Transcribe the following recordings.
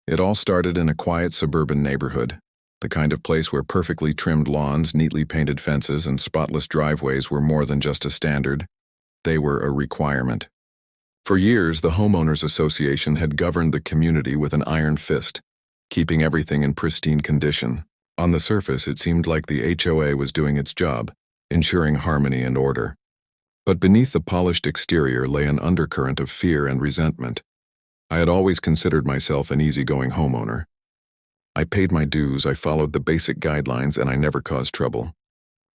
It all started in a quiet suburban neighborhood, the kind of place where perfectly trimmed lawns, neatly painted fences, and spotless driveways were more than just a standard. They were a requirement. For years, the Homeowners Association had governed the community with an iron fist, keeping everything in pristine condition. On the surface, it seemed like the HOA was doing its job, ensuring harmony and order. But beneath the polished exterior lay an undercurrent of fear and resentment. I had always considered myself an easygoing homeowner. I paid my dues, I followed the basic guidelines, and I never caused trouble.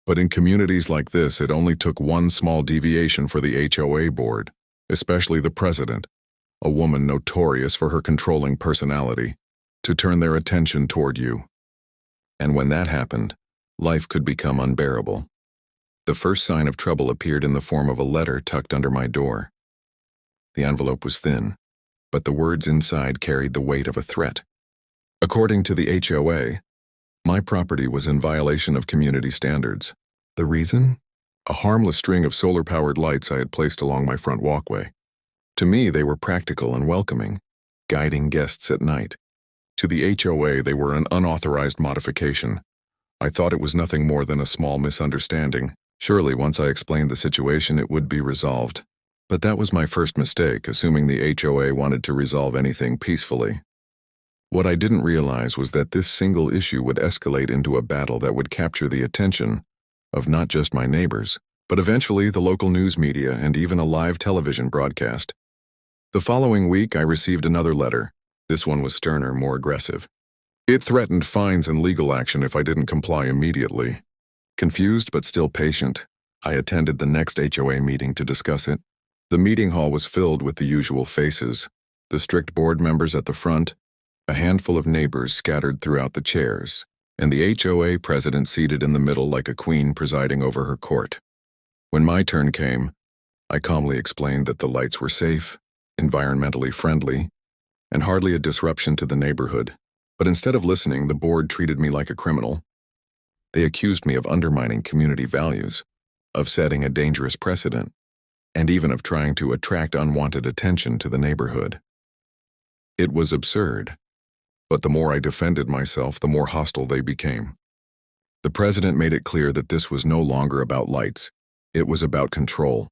But in communities like this, it only took one small deviation for the HOA board, especially the president, a woman notorious for her controlling personality, to turn their attention toward you. And when that happened, life could become unbearable. The first sign of trouble appeared in the form of a letter tucked under my door. The envelope was thin, but the words inside carried the weight of a threat. According to the HOA, my property was in violation of community standards. The reason? A harmless string of solar-powered lights I had placed along my front walkway. To me, they were practical and welcoming, guiding guests at night. To the HOA, they were an unauthorized modification. I thought it was nothing more than a small misunderstanding. Surely, once I explained the situation, it would be resolved. But that was my first mistake, assuming the HOA wanted to resolve anything peacefully. What I didn't realize was that this single issue would escalate into a battle that would capture the attention of not just my neighbors, but eventually the local news media and even a live television broadcast. The following week, I received another letter. This one was sterner, more aggressive. It threatened fines and legal action if I didn't comply immediately. Confused but still patient, I attended the next HOA meeting to discuss it. The meeting hall was filled with the usual faces, the strict board members at the front, a handful of neighbors scattered throughout the chairs, and the HOA president seated in the middle like a queen presiding over her court. When my turn came, I calmly explained that the lights were safe, environmentally friendly, and hardly a disruption to the neighborhood. But instead of listening, the board treated me like a criminal. They accused me of undermining community values, of setting a dangerous precedent, and even of trying to attract unwanted attention to the neighborhood. It was absurd. But the more I defended myself, the more hostile they became. The president made it clear that this was no longer about lights. It was about control.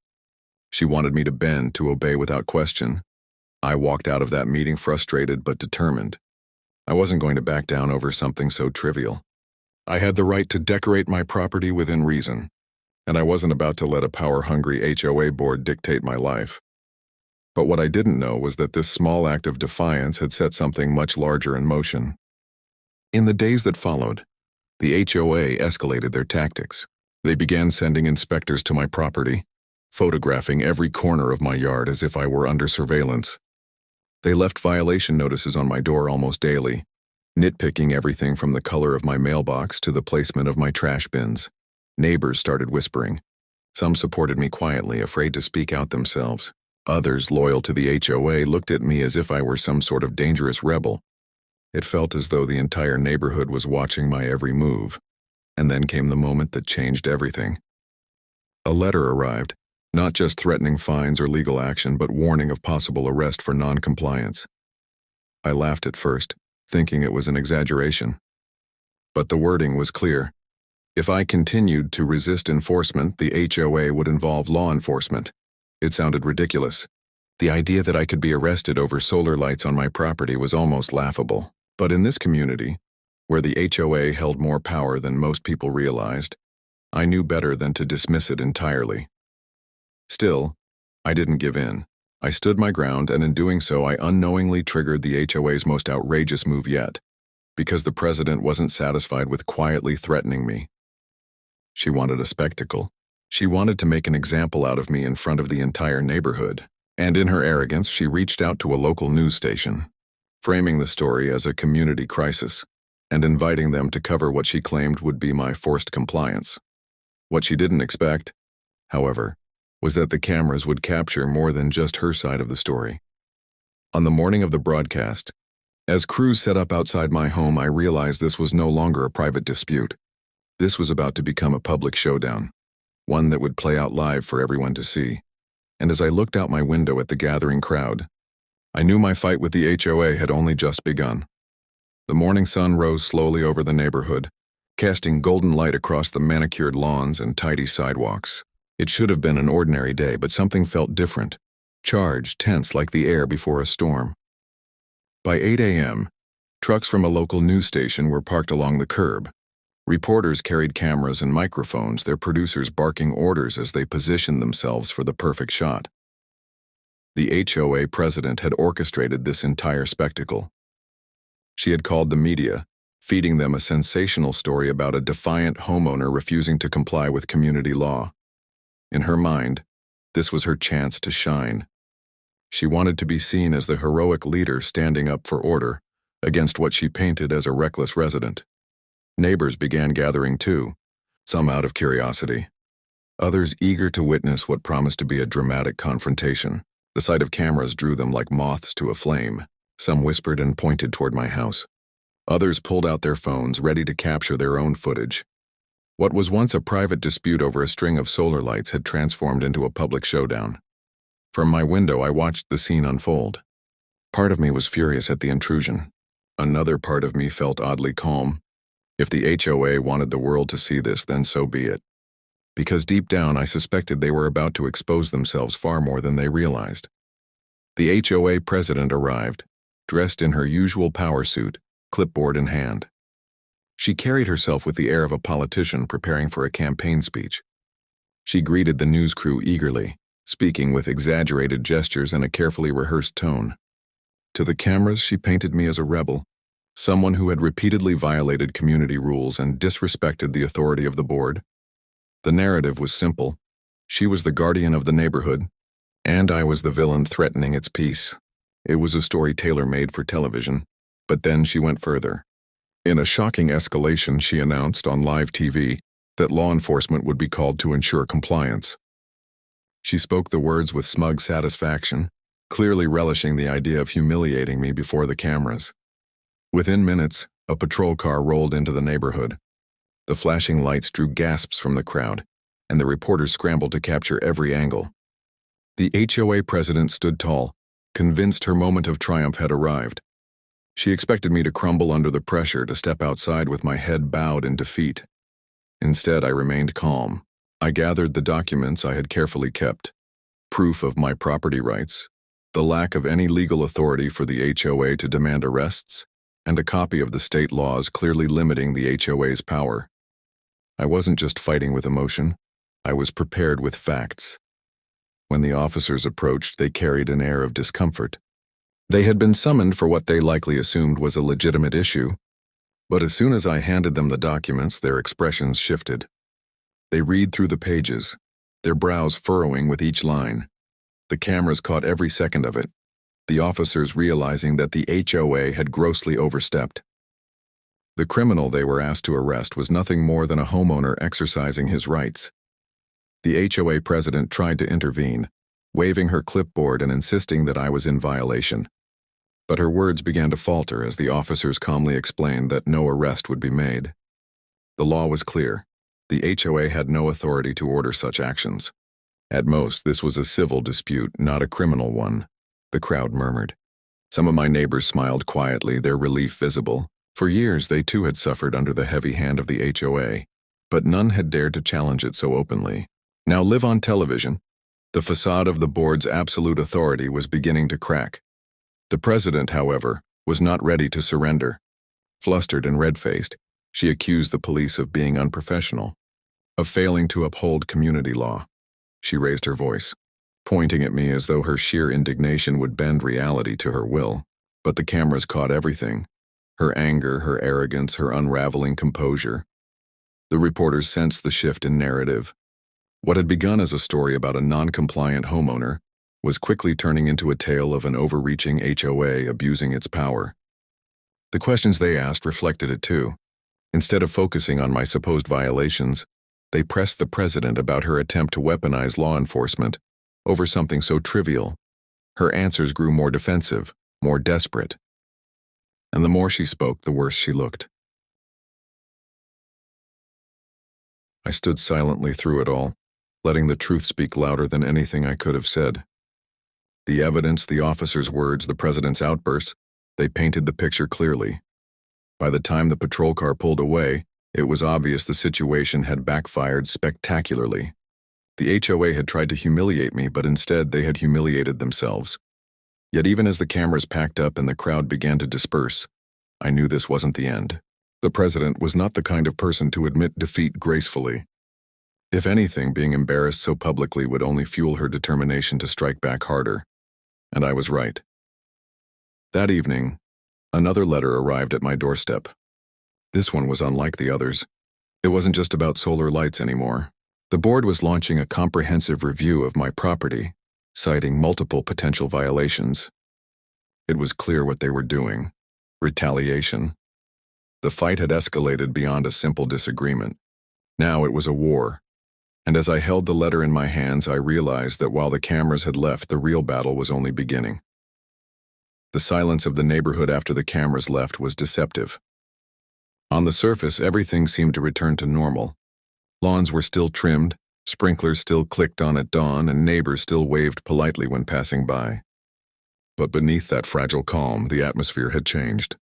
She wanted me to bend, to obey without question. I walked out of that meeting frustrated but determined. I wasn't going to back down over something so trivial. I had the right to decorate my property within reason, and I wasn't about to let a power-hungry HOA board dictate my life. But what I didn't know was that this small act of defiance had set something much larger in motion. In the days that followed, the HOA escalated their tactics. They began sending inspectors to my property, photographing every corner of my yard as if I were under surveillance. They left violation notices on my door almost daily, nitpicking everything from the color of my mailbox to the placement of my trash bins. Neighbors started whispering. Some supported me quietly, afraid to speak out themselves. Others, loyal to the HOA, looked at me as if I were some sort of dangerous rebel. It felt as though the entire neighborhood was watching my every move. And then came the moment that changed everything. A letter arrived, not just threatening fines or legal action, but warning of possible arrest for non-compliance. I laughed at first, thinking it was an exaggeration. But the wording was clear. If I continued to resist enforcement, the HOA would involve law enforcement. It sounded ridiculous. The idea that I could be arrested over solar lights on my property was almost laughable. But in this community, where the HOA held more power than most people realized, I knew better than to dismiss it entirely. Still, I didn't give in. I stood my ground, and in doing so, I unknowingly triggered the HOA's most outrageous move yet, because the president wasn't satisfied with quietly threatening me. She wanted a spectacle. She wanted to make an example out of me in front of the entire neighborhood, and in her arrogance, she reached out to a local news station, framing the story as a community crisis, and inviting them to cover what she claimed would be my forced compliance. What she didn't expect, however, was that the cameras would capture more than just her side of the story. On the morning of the broadcast, as crews set up outside my home, I realized this was no longer a private dispute. This was about to become a public showdown, one that would play out live for everyone to see. And as I looked out my window at the gathering crowd, I knew my fight with the HOA had only just begun. The morning sun rose slowly over the neighborhood, casting golden light across the manicured lawns and tidy sidewalks. It should have been an ordinary day, but something felt different, charged, tense like the air before a storm. By 8 a.m., trucks from a local news station were parked along the curb. Reporters carried cameras and microphones, their producers barking orders as they positioned themselves for the perfect shot. The HOA president had orchestrated this entire spectacle. She had called the media, feeding them a sensational story about a defiant homeowner refusing to comply with community law. In her mind, this was her chance to shine. She wanted to be seen as the heroic leader standing up for order against what she painted as a reckless resident. Neighbors began gathering too, some out of curiosity, others eager to witness what promised to be a dramatic confrontation. The sight of cameras drew them like moths to a flame. Some whispered and pointed toward my house. Others pulled out their phones, ready to capture their own footage. What was once a private dispute over a string of solar lights had transformed into a public showdown. From my window, I watched the scene unfold. Part of me was furious at the intrusion. Another part of me felt oddly calm. If the HOA wanted the world to see this, then so be it. Because deep down, I suspected they were about to expose themselves far more than they realized. The HOA president arrived, dressed in her usual power suit, clipboard in hand. She carried herself with the air of a politician preparing for a campaign speech. She greeted the news crew eagerly, speaking with exaggerated gestures and a carefully rehearsed tone. To the cameras, she painted me as a rebel, someone who had repeatedly violated community rules and disrespected the authority of the board. The narrative was simple. She was the guardian of the neighborhood, and I was the villain threatening its peace. It was a story tailor-made for television, but then she went further. In a shocking escalation, she announced on live TV that law enforcement would be called to ensure compliance. She spoke the words with smug satisfaction, clearly relishing the idea of humiliating me before the cameras. Within minutes, a patrol car rolled into the neighborhood. The flashing lights drew gasps from the crowd, and the reporters scrambled to capture every angle. The HOA president stood tall, convinced her moment of triumph had arrived. She expected me to crumble under the pressure, to step outside with my head bowed in defeat. Instead, I remained calm. I gathered the documents I had carefully kept, proof of my property rights, the lack of any legal authority for the HOA to demand arrests, and a copy of the state laws clearly limiting the HOA's power. I wasn't just fighting with emotion, I was prepared with facts. When the officers approached, they carried an air of discomfort. They had been summoned for what they likely assumed was a legitimate issue, but as soon as I handed them the documents, their expressions shifted. They read through the pages, their brows furrowing with each line. The cameras caught every second of it, the officers realizing that the HOA had grossly overstepped. The criminal they were asked to arrest was nothing more than a homeowner exercising his rights. The HOA president tried to intervene, waving her clipboard and insisting that I was in violation. But her words began to falter as the officers calmly explained that no arrest would be made. The law was clear. The HOA had no authority to order such actions. At most, this was a civil dispute, not a criminal one, the crowd murmured. Some of my neighbors smiled quietly, their relief visible. For years, they too had suffered under the heavy hand of the HOA, but none had dared to challenge it so openly. Now live on television. The facade of the board's absolute authority was beginning to crack. The president, however, was not ready to surrender. Flustered and red-faced, she accused the police of being unprofessional, of failing to uphold community law. She raised her voice, pointing at me as though her sheer indignation would bend reality to her will. But the cameras caught everything. Her anger, her arrogance, her unraveling composure. The reporters sensed the shift in narrative. What had begun as a story about a non-compliant homeowner was quickly turning into a tale of an overreaching HOA abusing its power. The questions they asked reflected it too. Instead of focusing on my supposed violations, they pressed the president about her attempt to weaponize law enforcement over something so trivial. Her answers grew more defensive, more desperate. And the more she spoke, the worse she looked. I stood silently through it all, letting the truth speak louder than anything I could have said. The evidence, the officer's words, the president's outbursts, they painted the picture clearly. By the time the patrol car pulled away, it was obvious the situation had backfired spectacularly. The HOA had tried to humiliate me, but instead they had humiliated themselves. Yet even as the cameras packed up and the crowd began to disperse, I knew this wasn't the end. The president was not the kind of person to admit defeat gracefully. If anything, being embarrassed so publicly would only fuel her determination to strike back harder. And I was right. That evening, another letter arrived at my doorstep. This one was unlike the others. It wasn't just about solar lights anymore. The board was launching a comprehensive review of my property, citing multiple potential violations. It was clear what they were doing: retaliation. The fight had escalated beyond a simple disagreement. Now it was a war. And as I held the letter in my hands, I realized that while the cameras had left, the real battle was only beginning. The silence of the neighborhood after the cameras left was deceptive. On the surface, everything seemed to return to normal. Lawns were still trimmed, sprinklers still clicked on at dawn, and neighbors still waved politely when passing by. But beneath that fragile calm, the atmosphere had changed.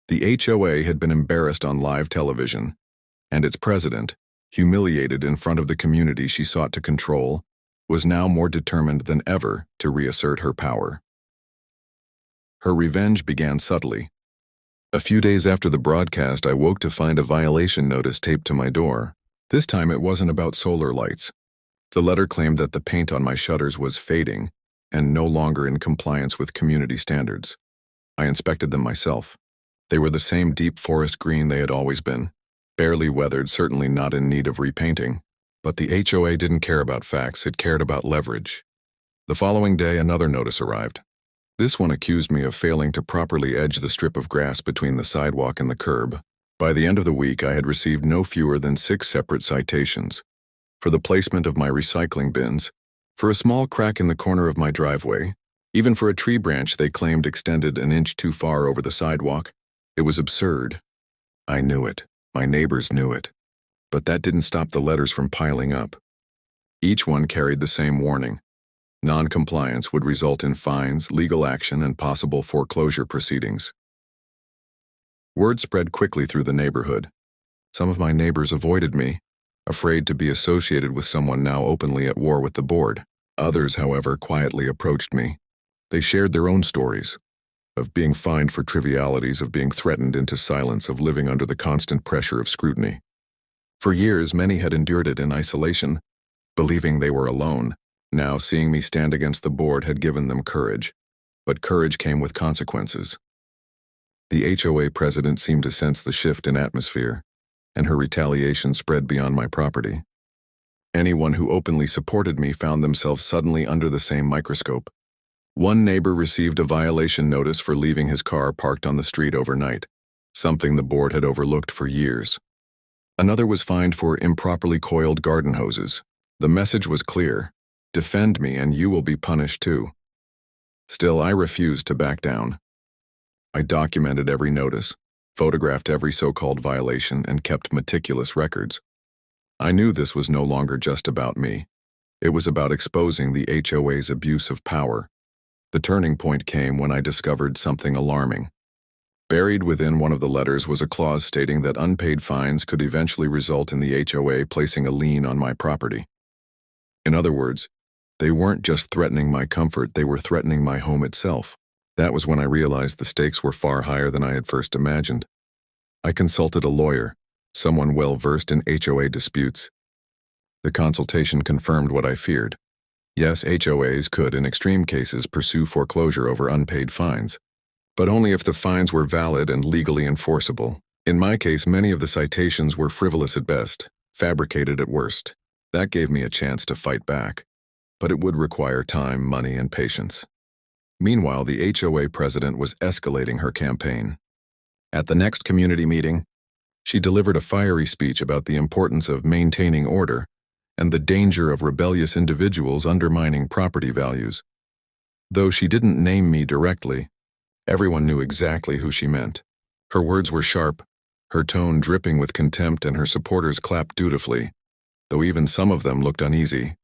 The HOA had been embarrassed on live television, and its president, humiliated in front of the community she sought to control, was now more determined than ever to reassert her power. Her revenge began subtly. A few days after the broadcast, I woke to find a violation notice taped to my door. This time it wasn't about solar lights. The letter claimed that the paint on my shutters was fading and no longer in compliance with community standards. I inspected them myself. They were the same deep forest green they had always been, barely weathered, certainly not in need of repainting. But the HOA didn't care about facts, it cared about leverage. The following day, another notice arrived. This one accused me of failing to properly edge the strip of grass between the sidewalk and the curb. By the end of the week, I had received no fewer than 6 separate citations. For the placement of my recycling bins, for a small crack in the corner of my driveway, even for a tree branch they claimed extended an inch too far over the sidewalk. It was absurd. I knew it. My neighbors knew it. But that didn't stop the letters from piling up. Each one carried the same warning. Non-compliance would result in fines, legal action, and possible foreclosure proceedings. Word spread quickly through the neighborhood. Some of my neighbors avoided me, afraid to be associated with someone now openly at war with the board. Others, however, quietly approached me. They shared their own stories, of being fined for trivialities, of being threatened into silence, of living under the constant pressure of scrutiny. For years, many had endured it in isolation, believing they were alone. Now, seeing me stand against the board had given them courage, but courage came with consequences. The HOA president seemed to sense the shift in atmosphere, and her retaliation spread beyond my property. Anyone who openly supported me found themselves suddenly under the same microscope. One neighbor received a violation notice for leaving his car parked on the street overnight, something the board had overlooked for years. Another was fined for improperly coiled garden hoses. The message was clear: defend me and you will be punished too. Still, I refused to back down. I documented every notice, photographed every so-called violation, and kept meticulous records. I knew this was no longer just about me. It was about exposing the HOA's abuse of power. The turning point came when I discovered something alarming. Buried within one of the letters was a clause stating that unpaid fines could eventually result in the HOA placing a lien on my property. In other words, they weren't just threatening my comfort, they were threatening my home itself. That was when I realized the stakes were far higher than I had first imagined. I consulted a lawyer, someone well-versed in HOA disputes. The consultation confirmed what I feared. Yes, HOAs could, in extreme cases, pursue foreclosure over unpaid fines, but only if the fines were valid and legally enforceable. In my case, many of the citations were frivolous at best, fabricated at worst. That gave me a chance to fight back, but it would require time, money, and patience. Meanwhile, the HOA president was escalating her campaign. At the next community meeting, she delivered a fiery speech about the importance of maintaining order and the danger of rebellious individuals undermining property values. Though she didn't name me directly, everyone knew exactly who she meant. Her words were sharp, her tone dripping with contempt, and her supporters clapped dutifully, though even some of them looked uneasy.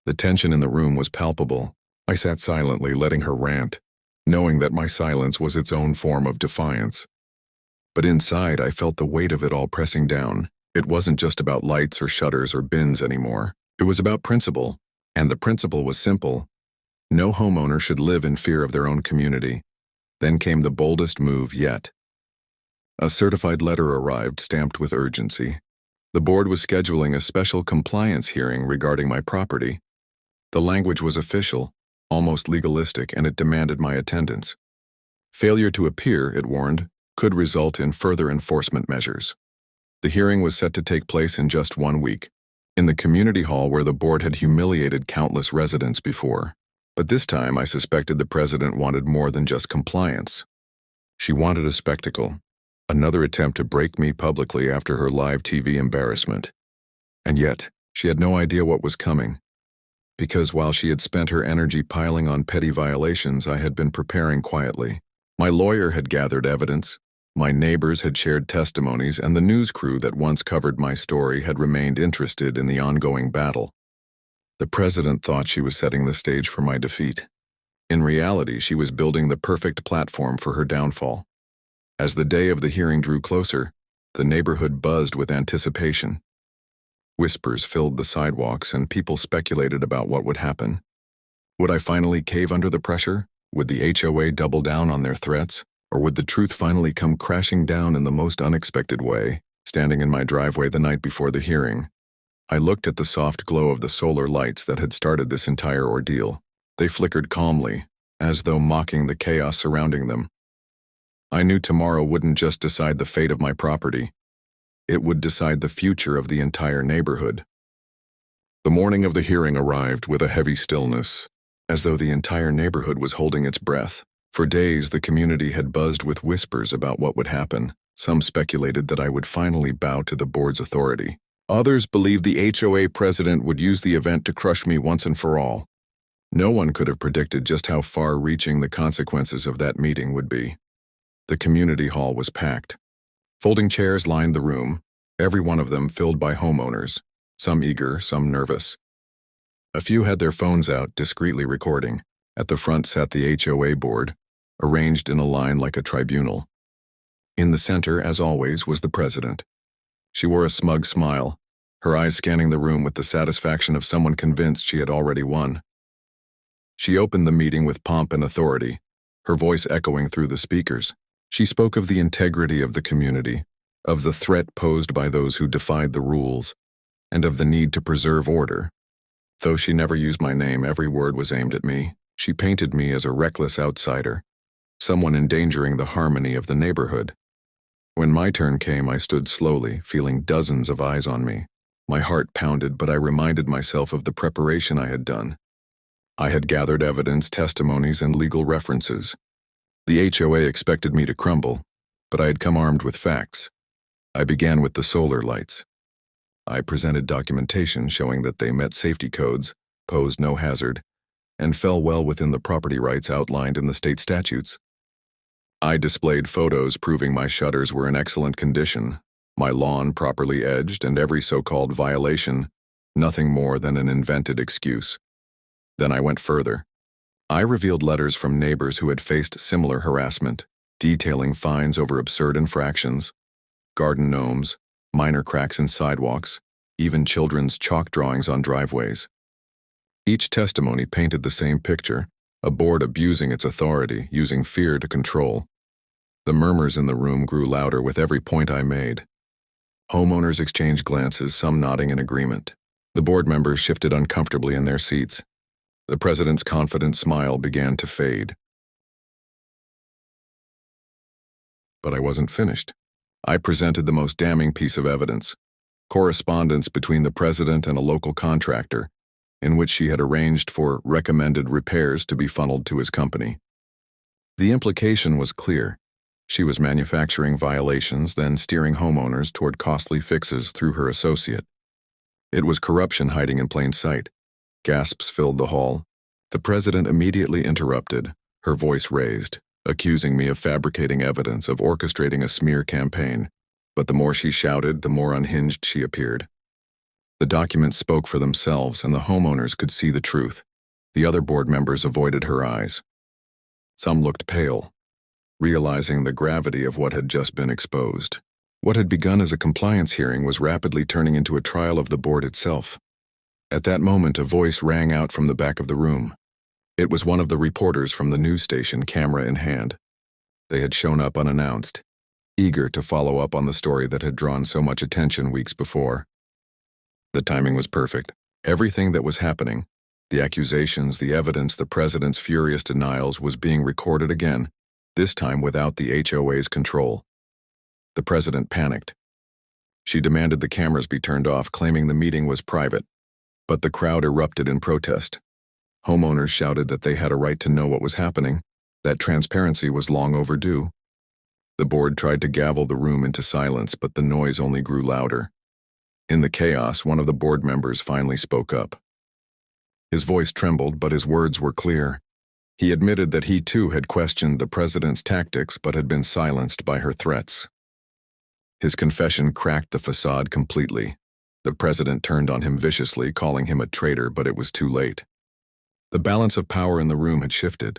The tension in the room was palpable. I sat silently, letting her rant, knowing that my silence was its own form of defiance. But inside, I felt the weight of it all pressing down. It wasn't just about lights or shutters or bins anymore. It was about principle, and the principle was simple. No homeowner should live in fear of their own community. Then came the boldest move yet. A certified letter arrived, stamped with urgency. The board was scheduling a special compliance hearing regarding my property. The language was official, almost legalistic, and it demanded my attendance. Failure to appear, it warned, could result in further enforcement measures. The hearing was set to take place in just 1 week, in the community hall where the board had humiliated countless residents before. But this time I suspected the president wanted more than just compliance. She wanted a spectacle, another attempt to break me publicly after her live TV embarrassment. And yet, she had no idea what was coming. Because while she had spent her energy piling on petty violations, I had been preparing quietly. My lawyer had gathered evidence, my neighbors had shared testimonies, and the news crew that once covered my story had remained interested in the ongoing battle. The president thought she was setting the stage for my defeat. In reality, she was building the perfect platform for her downfall. As the day of the hearing drew closer, the neighborhood buzzed with anticipation. Whispers filled the sidewalks, and people speculated about what would happen. Would I finally cave under the pressure? Would the HOA double down on their threats? Or would the truth finally come crashing down in the most unexpected way? Standing in my driveway the night before the hearing, I looked at the soft glow of the solar lights that had started this entire ordeal. They flickered calmly, as though mocking the chaos surrounding them. I knew tomorrow wouldn't just decide the fate of my property. It would decide the future of the entire neighborhood. The morning of the hearing arrived with a heavy stillness, as though the entire neighborhood was holding its breath. For days, the community had buzzed with whispers about what would happen. Some speculated that I would finally bow to the board's authority. Others believed the HOA president would use the event to crush me once and for all. No one could have predicted just how far-reaching the consequences of that meeting would be. The community hall was packed. Folding chairs lined the room, every one of them filled by homeowners, some eager, some nervous. A few had their phones out, discreetly recording. At the front sat the HOA board, arranged in a line like a tribunal. In the center, as always, was the president. She wore a smug smile, her eyes scanning the room with the satisfaction of someone convinced she had already won. She opened the meeting with pomp and authority, her voice echoing through the speakers. She spoke of the integrity of the community, of the threat posed by those who defied the rules, and of the need to preserve order. Though she never used my name, every word was aimed at me. She painted me as a reckless outsider, someone endangering the harmony of the neighborhood. When my turn came, I stood slowly, feeling dozens of eyes on me. My heart pounded, but I reminded myself of the preparation I had done. I had gathered evidence, testimonies, and legal references. The HOA expected me to crumble, but I had come armed with facts. I began with the solar lights. I presented documentation showing that they met safety codes, posed no hazard, and fell well within the property rights outlined in the state statutes. I displayed photos proving my shutters were in excellent condition, my lawn properly edged, and every so-called violation nothing more than an invented excuse. Then I went further. I revealed letters from neighbors who had faced similar harassment, detailing fines over absurd infractions, garden gnomes, minor cracks in sidewalks, even children's chalk drawings on driveways. Each testimony painted the same picture, a board abusing its authority, using fear to control. The murmurs in the room grew louder with every point I made. Homeowners exchanged glances, some nodding in agreement. The board members shifted uncomfortably in their seats. The president's confident smile began to fade. But I wasn't finished. I presented the most damning piece of evidence, correspondence between the president and a local contractor, in which she had arranged for recommended repairs to be funneled to his company. The implication was clear. She was manufacturing violations, then steering homeowners toward costly fixes through her associate. It was corruption hiding in plain sight. Gasps filled the hall. The president immediately interrupted, her voice raised, accusing me of fabricating evidence, of orchestrating a smear campaign. But the more she shouted, the more unhinged she appeared. The documents spoke for themselves, and the homeowners could see the truth. The other board members avoided her eyes. Some looked pale, realizing the gravity of what had just been exposed. What had begun as a compliance hearing was rapidly turning into a trial of the board itself. At that moment, a voice rang out from the back of the room. It was one of the reporters from the news station, camera in hand. They had shown up unannounced, eager to follow up on the story that had drawn so much attention weeks before. The timing was perfect. Everything that was happening, the accusations, the evidence, the president's furious denials, was being recorded again, this time without the HOA's control. The president panicked. She demanded the cameras be turned off, claiming the meeting was private. But the crowd erupted in protest. Homeowners shouted that they had a right to know what was happening, that transparency was long overdue. The board tried to gavel the room into silence, but the noise only grew louder. In the chaos, one of the board members finally spoke up. His voice trembled, but his words were clear. He admitted that he too had questioned the president's tactics but had been silenced by her threats. His confession cracked the facade completely. The president turned on him viciously, calling him a traitor, but it was too late. The balance of power in the room had shifted.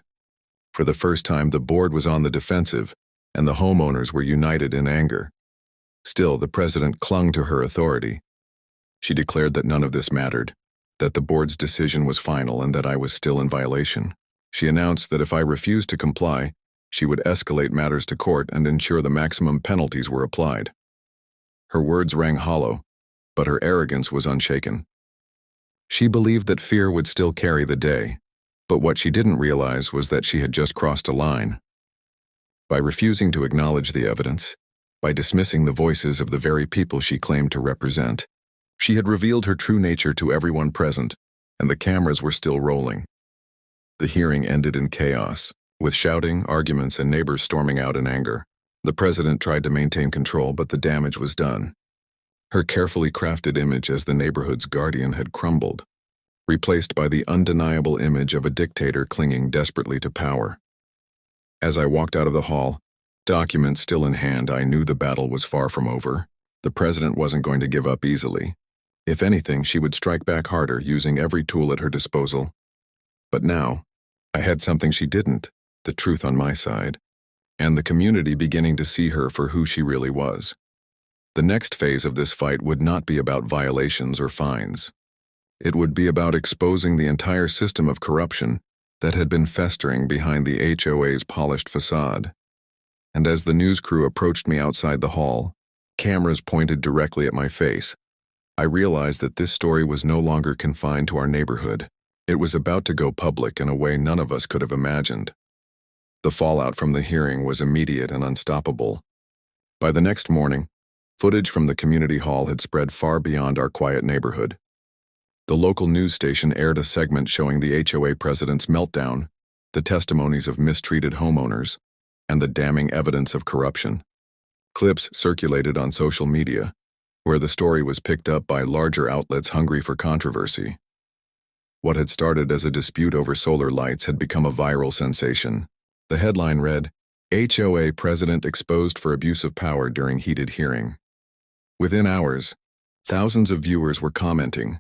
For the first time, the board was on the defensive, and the homeowners were united in anger. Still, the president clung to her authority. She declared that none of this mattered, that the board's decision was final and that I was still in violation. She announced that if I refused to comply, she would escalate matters to court and ensure the maximum penalties were applied. Her words rang hollow, but her arrogance was unshaken. She believed that fear would still carry the day, but what she didn't realize was that she had just crossed a line. By refusing to acknowledge the evidence, by dismissing the voices of the very people she claimed to represent, she had revealed her true nature to everyone present, and the cameras were still rolling. The hearing ended in chaos, with shouting, arguments, and neighbors storming out in anger. The president tried to maintain control, but the damage was done. Her carefully crafted image as the neighborhood's guardian had crumbled, replaced by the undeniable image of a dictator clinging desperately to power. As I walked out of the hall, documents still in hand, I knew the battle was far from over. The president wasn't going to give up easily. If anything, she would strike back harder, using every tool at her disposal. But now, I had something she didn't, the truth on my side, and the community beginning to see her for who she really was. The next phase of this fight would not be about violations or fines. It would be about exposing the entire system of corruption that had been festering behind the HOA's polished facade. And as the news crew approached me outside the hall, cameras pointed directly at my face, I realized that this story was no longer confined to our neighborhood. It was about to go public in a way none of us could have imagined. The fallout from the hearing was immediate and unstoppable. By the next morning, footage from the community hall had spread far beyond our quiet neighborhood. The local news station aired a segment showing the HOA president's meltdown, the testimonies of mistreated homeowners, and the damning evidence of corruption. Clips circulated on social media, where the story was picked up by larger outlets hungry for controversy. What had started as a dispute over solar lights had become a viral sensation. The headline read, "HOA President Exposed for Abuse of Power During Heated Hearing." Within hours, thousands of viewers were commenting,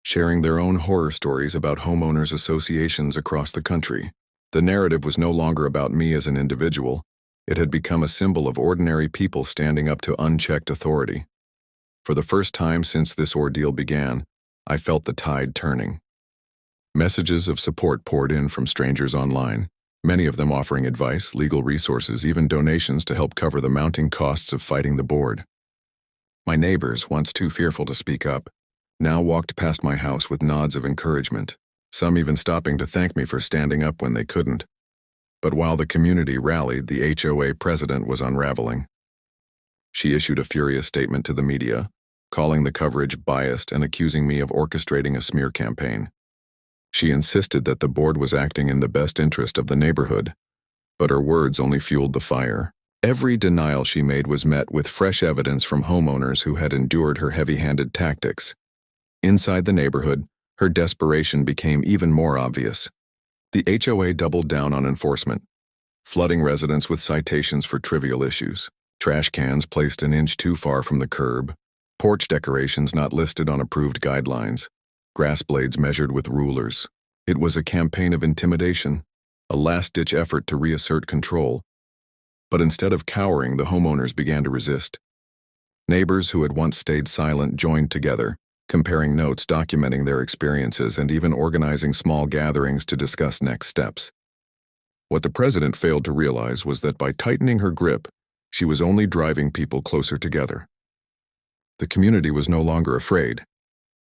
sharing their own horror stories about homeowners associations across the country. The narrative was no longer about me as an individual. It had become a symbol of ordinary people standing up to unchecked authority. For the first time since this ordeal began, I felt the tide turning. Messages of support poured in from strangers online, many of them offering advice, legal resources, even donations to help cover the mounting costs of fighting the board. My neighbors, once too fearful to speak up, now walked past my house with nods of encouragement, some even stopping to thank me for standing up when they couldn't. But while the community rallied, the HOA president was unraveling. She issued a furious statement to the media, calling the coverage biased and accusing me of orchestrating a smear campaign. She insisted that the board was acting in the best interest of the neighborhood, but her words only fueled the fire. Every denial she made was met with fresh evidence from homeowners who had endured her heavy-handed tactics. Inside the neighborhood, her desperation became even more obvious. The HOA doubled down on enforcement, flooding residents with citations for trivial issues. Trash cans placed an inch too far from the curb, porch decorations not listed on approved guidelines, grass blades measured with rulers. It was a campaign of intimidation, a last-ditch effort to reassert control. But instead of cowering, the homeowners began to resist. Neighbors who had once stayed silent joined together, comparing notes, documenting their experiences, and even organizing small gatherings to discuss next steps. What the president failed to realize was that by tightening her grip, she was only driving people closer together. The community was no longer afraid.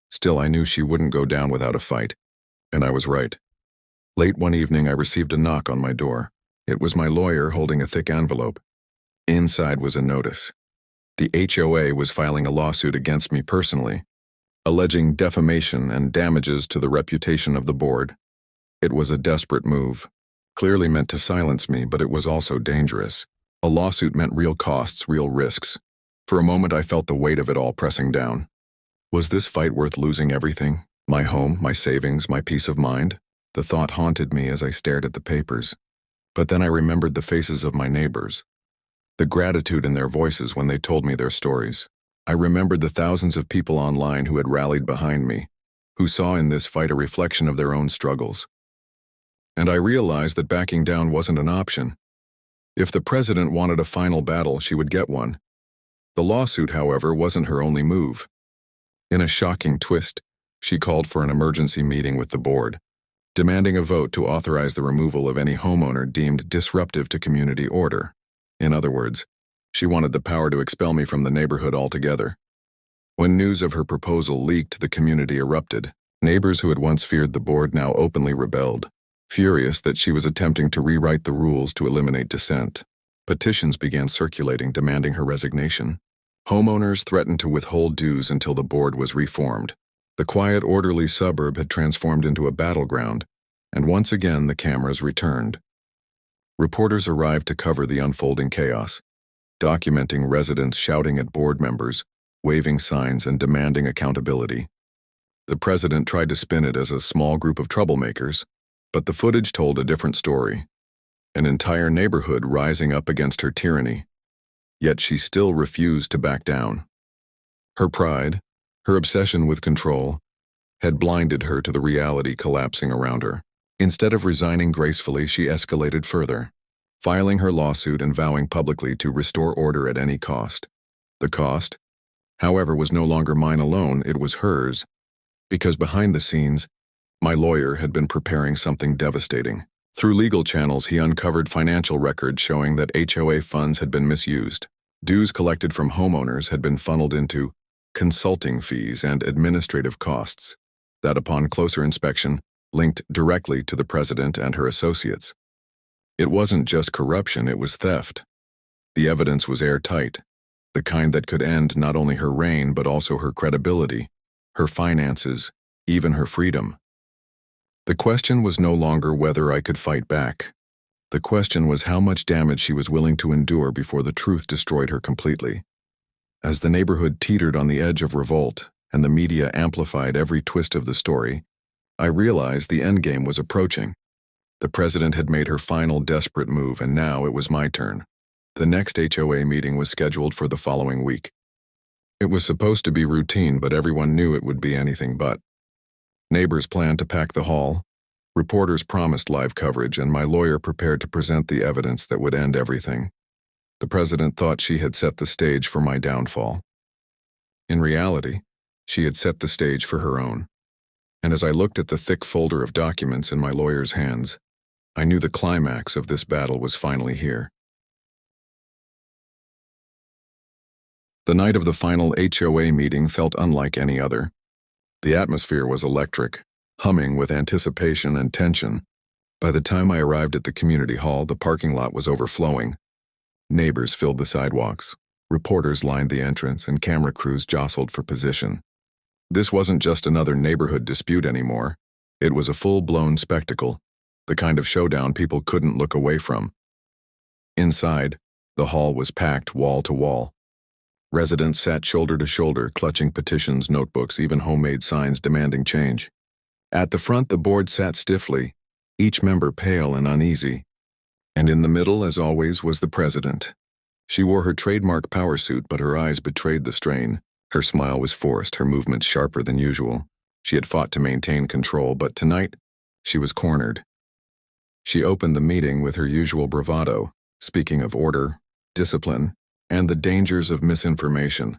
Still, I knew she wouldn't go down without a fight, and I was right. Late one evening, I received a knock on my door. It was my lawyer holding a thick envelope. Inside was a notice. The HOA was filing a lawsuit against me personally, alleging defamation and damages to the reputation of the board. It was a desperate move, clearly meant to silence me, but it was also dangerous. A lawsuit meant real costs, real risks. For a moment, I felt the weight of it all pressing down. Was this fight worth losing everything? My home, my savings, my peace of mind? The thought haunted me as I stared at the papers. But then I remembered the faces of my neighbors, the gratitude in their voices when they told me their stories. I remembered the thousands of people online who had rallied behind me, who saw in this fight a reflection of their own struggles. And I realized that backing down wasn't an option. If the president wanted a final battle, she would get one. The lawsuit, however, wasn't her only move. In a shocking twist, she called for an emergency meeting with the board, demanding a vote to authorize the removal of any homeowner deemed disruptive to community order. In other words, she wanted the power to expel me from the neighborhood altogether. When news of her proposal leaked, the community erupted. Neighbors who had once feared the board now openly rebelled, furious that she was attempting to rewrite the rules to eliminate dissent. Petitions began circulating demanding her resignation. Homeowners threatened to withhold dues until the board was reformed. The quiet, orderly suburb had transformed into a battleground, and once again the cameras returned. Reporters arrived to cover the unfolding chaos, documenting residents shouting at board members, waving signs, and demanding accountability. The president tried to spin it as a small group of troublemakers, but the footage told a different story. An entire neighborhood rising up against her tyranny. Yet she still refused to back down. Her pride, her obsession with control, had blinded her to the reality collapsing around her. Instead of resigning gracefully, she escalated further, filing her lawsuit and vowing publicly to restore order at any cost. The cost, however, was no longer mine alone, it was hers, because behind the scenes, my lawyer had been preparing something devastating. Through legal channels, he uncovered financial records showing that HOA funds had been misused. Dues collected from homeowners had been funneled into consulting fees and administrative costs that, upon closer inspection, linked directly to the president and her associates. It wasn't just corruption, it was theft. The evidence was airtight, the kind that could end not only her reign but also her credibility, her finances, even her freedom. The question was no longer whether I could fight back. The question was how much damage she was willing to endure before the truth destroyed her completely. As the neighborhood teetered on the edge of revolt and the media amplified every twist of the story, I realized the endgame was approaching. The president had made her final desperate move, and now it was my turn. The next HOA meeting was scheduled for the following week. It was supposed to be routine, but everyone knew it would be anything but. Neighbors planned to pack the hall, reporters promised live coverage, and my lawyer prepared to present the evidence that would end everything. The president thought she had set the stage for my downfall. In reality, she had set the stage for her own. And as I looked at the thick folder of documents in my lawyer's hands, I knew the climax of this battle was finally here. The night of the final HOA meeting felt unlike any other. The atmosphere was electric, humming with anticipation and tension. By the time I arrived at the community hall, the parking lot was overflowing. Neighbors filled the sidewalks, reporters lined the entrance, and camera crews jostled for position. This wasn't just another neighborhood dispute anymore. It was a full-blown spectacle, the kind of showdown people couldn't look away from. Inside, the hall was packed wall to wall. Residents sat shoulder to shoulder, clutching petitions, notebooks, even homemade signs demanding change. At the front, the board sat stiffly, each member pale and uneasy. And in the middle, as always, was the president. She wore her trademark power suit, but her eyes betrayed the strain. Her smile was forced, her movements sharper than usual. She had fought to maintain control, but tonight, She was cornered. She opened the meeting with her usual bravado, speaking of order, discipline, and the dangers of misinformation.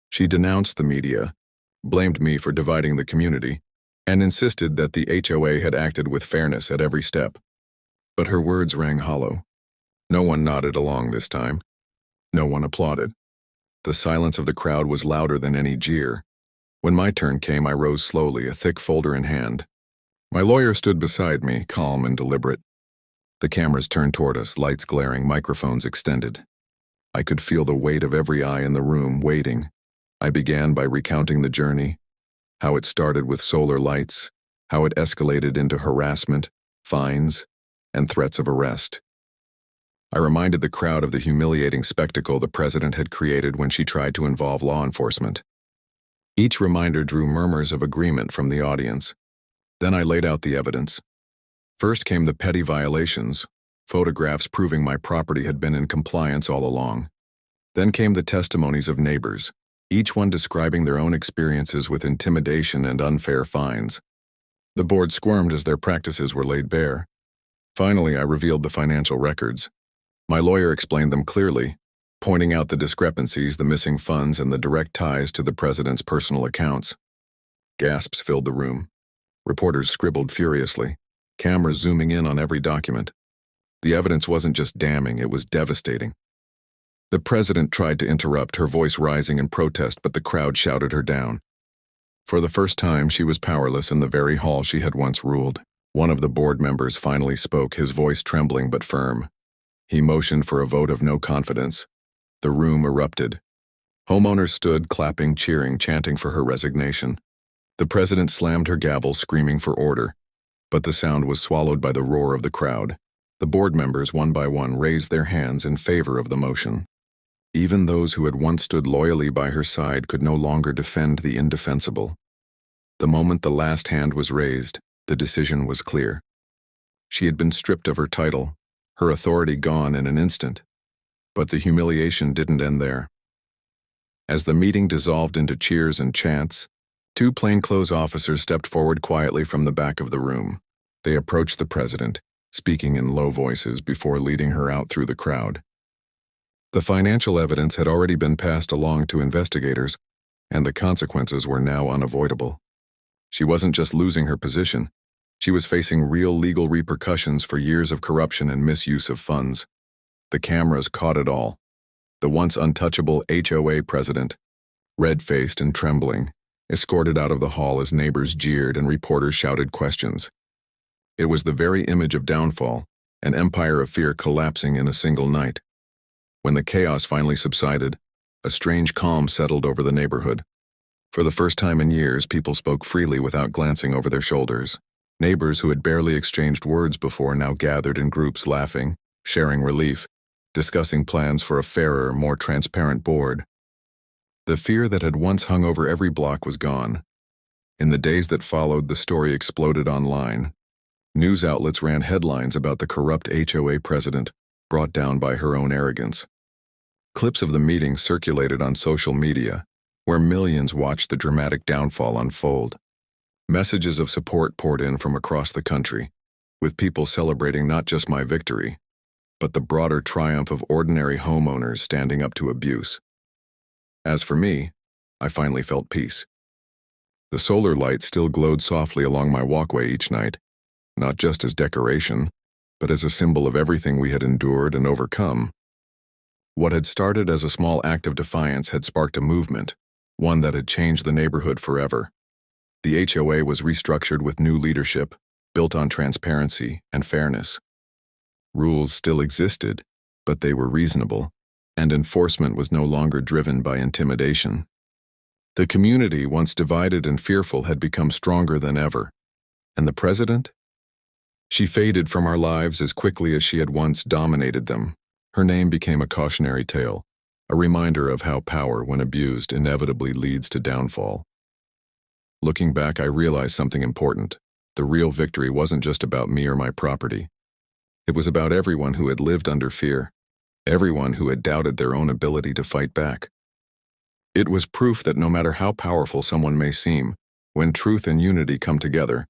She denounced the media, blamed me for dividing the community, and insisted that the HOA had acted with fairness at every step. But her words rang hollow. No one nodded along this time. No one applauded. The silence of the crowd was louder than any jeer. When my turn came, I rose slowly, a thick folder in hand. My lawyer stood beside me, calm and deliberate. The cameras turned toward us, lights glaring, microphones extended. I could feel the weight of every eye in the room, waiting. I began by recounting the journey, how it started with solar lights, how it escalated into harassment, fines, and threats of arrest. I reminded the crowd of the humiliating spectacle the president had created when she tried to involve law enforcement. Each reminder drew murmurs of agreement from the audience. Then I laid out the evidence. First came the petty violations, photographs proving my property had been in compliance all along. Then came the testimonies of neighbors, each one describing their own experiences with intimidation and unfair fines. The board squirmed as their practices were laid bare. Finally, I revealed the financial records. My lawyer explained them clearly, pointing out the discrepancies, the missing funds, and the direct ties to the president's personal accounts. Gasps filled the room. Reporters scribbled furiously, cameras zooming in on every document. The evidence wasn't just damning, it was devastating. The president tried to interrupt, her voice rising in protest, but the crowd shouted her down. For the first time, she was powerless in the very hall she had once ruled. One of the board members finally spoke, his voice trembling but firm. He motioned for a vote of no confidence. The room erupted. Homeowners stood, clapping, cheering, chanting for her resignation. The president slammed her gavel, screaming for order, but the sound was swallowed by the roar of the crowd. The board members, one by one, raised their hands in favor of the motion. Even those who had once stood loyally by her side could no longer defend the indefensible. The moment the last hand was raised, the decision was clear. She had been stripped of her title, her authority gone in an instant. But the humiliation didn't end there. As the meeting dissolved into cheers and chants, two plainclothes officers stepped forward quietly from the back of the room. They approached the president, speaking in low voices before leading her out through the crowd. The financial evidence had already been passed along to investigators, and the consequences were now unavoidable. She wasn't just losing her position, she was facing real legal repercussions for years of corruption and misuse of funds. The cameras caught it all. The once untouchable HOA president, red-faced and trembling, escorted out of the hall as neighbors jeered and reporters shouted questions. It was the very image of downfall, an empire of fear collapsing in a single night. When the chaos finally subsided, a strange calm settled over the neighborhood. For the first time in years, people spoke freely without glancing over their shoulders. Neighbors who had barely exchanged words before now gathered in groups, laughing, sharing relief, discussing plans for a fairer, more transparent board. The fear that had once hung over every block was gone. In the days that followed, the story exploded online. News outlets ran headlines about the corrupt HOA president, brought down by her own arrogance. Clips of the meeting circulated on social media, where millions watched the dramatic downfall unfold. Messages of support poured in from across the country, with people celebrating not just my victory, but the broader triumph of ordinary homeowners standing up to abuse. As for me, I finally felt peace. The solar light still glowed softly along my walkway each night, not just as decoration, but as a symbol of everything we had endured and overcome. What had started as a small act of defiance had sparked a movement, one that had changed the neighborhood forever. The HOA was restructured with new leadership, built on transparency and fairness. Rules still existed, but they were reasonable, and enforcement was no longer driven by intimidation. The community, once divided and fearful, had become stronger than ever. And the president? She faded from our lives as quickly as she had once dominated them. Her name became a cautionary tale, a reminder of how power, when abused, inevitably leads to downfall. Looking back, I realized something important. The real victory wasn't just about me or my property. It was about everyone who had lived under fear, everyone who had doubted their own ability to fight back. It was proof that no matter how powerful someone may seem, when truth and unity come together,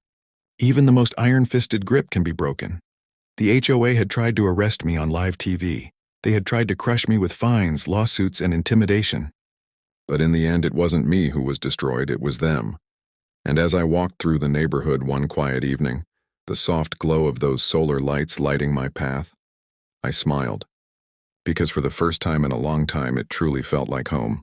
Even the most iron-fisted grip can be broken. The HOA had tried to arrest me on live TV. They had tried to crush me with fines, lawsuits, and intimidation. But in the end, it wasn't me who was destroyed, it was them. And as I walked through the neighborhood one quiet evening, the soft glow of those solar lights lighting my path, I smiled. Because for the first time in a long time, it truly felt like home.